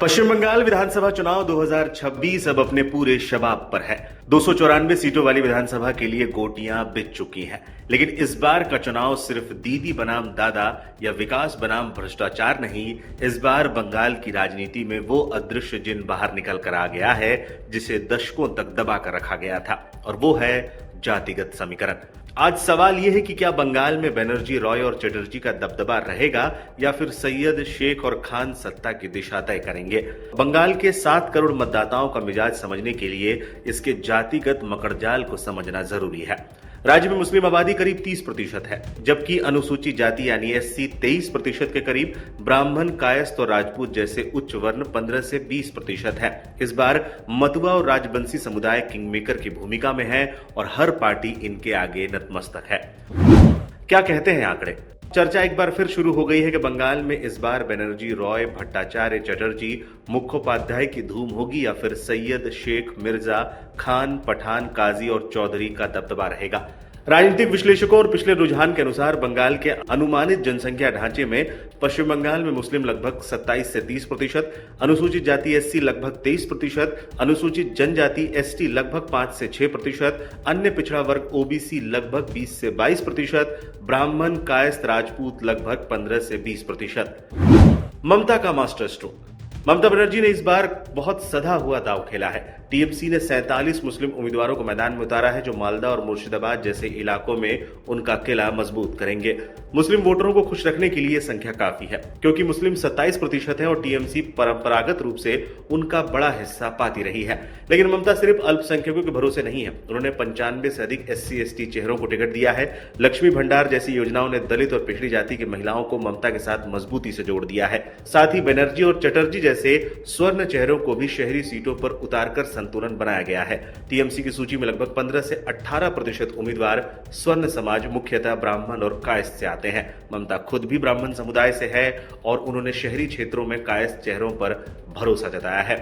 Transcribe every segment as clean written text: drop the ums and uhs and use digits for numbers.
पश्चिम बंगाल विधानसभा चुनाव 2026 अब अपने पूरे शबाब पर है। 294 सीटों वाली विधानसभा के लिए गोटियां बिछ चुकी हैं, लेकिन इस बार का चुनाव सिर्फ दीदी बनाम दादा या विकास बनाम भ्रष्टाचार नहीं, इस बार बंगाल की राजनीति में वो अदृश्य जिन बाहर निकल कर आ गया है जिसे दशकों तक दबा कर रखा गया था, और वो है जातिगत समीकरण। आज सवाल यह है कि क्या बंगाल में बनर्जी, रॉय और चटर्जी का दबदबा रहेगा या फिर सैयद, शेख और खान सत्ता की दिशा तय करेंगे। बंगाल के 7 करोड़ मतदाताओं का मिजाज समझने के लिए इसके जातिगत मकड़जाल को समझना जरूरी है। राज्य में मुस्लिम आबादी करीब 30% है, जबकि अनुसूचित जाति यानी एससी 23% के करीब, ब्राह्मण, कायस्थ और राजपूत जैसे उच्च वर्ण 15 से 20% है। इस बार मतुआ और राजबंशी समुदाय किंगमेकर की भूमिका में है और हर पार्टी इनके आगे नतमस्तक है। क्या कहते हैं आंकड़े? चर्चा एक बार फिर शुरू हो गई है कि बंगाल में इस बार बनर्जी, रॉय, भट्टाचार्य, चटर्जी, मुखोपाध्याय की धूम होगी या फिर सैयद, शेख, मिर्जा, खान, पठान, काजी और चौधरी का दबदबा रहेगा। राजनीतिक विश्लेषकों और पिछले रुझान के अनुसार बंगाल के अनुमानित जनसंख्या ढांचे में पश्चिम बंगाल में मुस्लिम लगभग 27 से 30%, अनुसूचित जाति एससी लगभग 23%, अनुसूचित जनजाति एसटी लगभग 5 से 6%, अन्य पिछड़ा वर्ग ओबीसी लगभग 20 से 22%, ब्राह्मण, कायस्थ, राजपूत लगभग 15 से 20%। ममता का मास्टर स्ट्रोक। ममता बनर्जी ने इस बार बहुत सधा हुआ दांव खेला है। टीएमसी ने 47 मुस्लिम उम्मीदवारों को मैदान में उतारा है, जो मालदा और मुर्शिदाबाद जैसे इलाकों में उनका किला मजबूत करेंगे। मुस्लिम वोटरों को खुश रखने के लिए संख्या काफी है, क्योंकि मुस्लिम 27% है और टीएमसी परंपरागत रूप से उनका बड़ा हिस्सा पाती रही है। लेकिन ममता सिर्फ अल्पसंख्यकों के भरोसे नहीं है। उन्होंने 95 से अधिक एससी एसटी चेहरों को टिकट दिया है। लक्ष्मी भंडार जैसी योजनाओं ने दलित और पिछड़ी जाति की महिलाओं को ममता के साथ मजबूती से जोड़ दिया है। साथ ही बनर्जी और चटर्जी जैसे स्वर्ण चेहरों को भी शहरी सीटों पर उतारकर संतुलन बनाया गया है। टीएमसी की सूची में लगभग 15 से 18% उम्मीदवार स्वर्ण समाज, मुख्यतः ब्राह्मण और कायस्थ से आते हैं। ममता खुद भी ब्राह्मण समुदाय से है और उन्होंने शहरी क्षेत्रों में कायस्थ चेहरों पर भरोसा जताया है।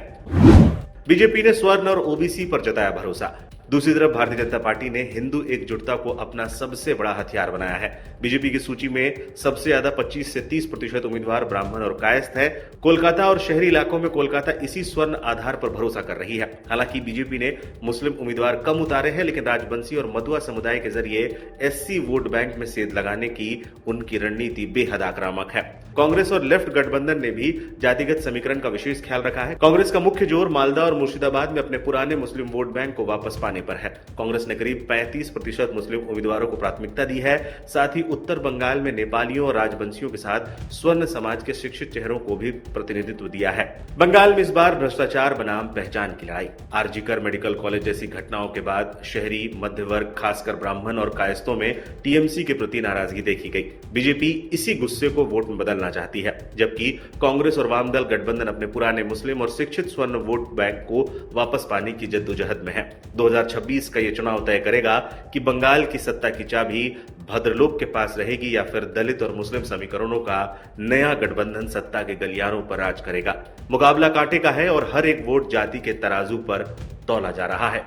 बीजेपी ने स्वर्ण और ओबीसी पर जताया भरोसा। दूसरी तरफ भारतीय जनता पार्टी ने हिंदू एकजुटता को अपना सबसे बड़ा हथियार बनाया है। बीजेपी की सूची में सबसे ज्यादा 25 से 30% उम्मीदवार ब्राह्मण और कायस्थ है। कोलकाता और शहरी इलाकों में कोलकाता इसी स्वर्ण आधार पर भरोसा कर रही है। हालांकि बीजेपी ने मुस्लिम उम्मीदवार कम उतारे हैं, लेकिन राजबंशी और मधुआ समुदाय के जरिए एससी वोट बैंक में सेध लगाने की उनकी रणनीति बेहद आक्रामक है। कांग्रेस और लेफ्ट गठबंधन ने भी जातिगत समीकरण का विशेष ख्याल रखा है। कांग्रेस का मुख्य जोर मालदा और मुर्शिदाबाद में अपने पुराने मुस्लिम वोट बैंक को वापस पाने पर है। कांग्रेस ने करीब 35% मुस्लिम उम्मीदवारों को प्राथमिकता दी है। साथ ही उत्तर बंगाल में नेपालियों और राजबंशियों के साथ स्वर्ण समाज के शिक्षित चेहरों को भी प्रतिनिधित्व दिया है। बंगाल में इस बार भ्रष्टाचार बनाम पहचान की लड़ाई। आरजीकर मेडिकल कॉलेज जैसी घटनाओं के बाद शहरी, मध्य वर्ग, खासकर ब्राह्मण और कायस्थों में टीएमसी के प्रति नाराजगी देखी गई। बीजेपी इसी गुस्से को वोट में बदलना चाहती है, जबकि कांग्रेस और वाम दल गठबंधन अपने पुराने मुस्लिम और शिक्षित स्वर्ण वोट बैंक को वापस पाने की जद्दोजहद में है। 2026 का यह चुनाव तय करेगा कि बंगाल की सत्ता की चाबी भद्रलोक के पास रहेगी या फिर दलित और मुस्लिम समीकरणों का नया गठबंधन सत्ता के गलियारों पर राज करेगा। मुकाबला कांटे का है और हर एक वोट जाति के तराजू पर तौला जा रहा है।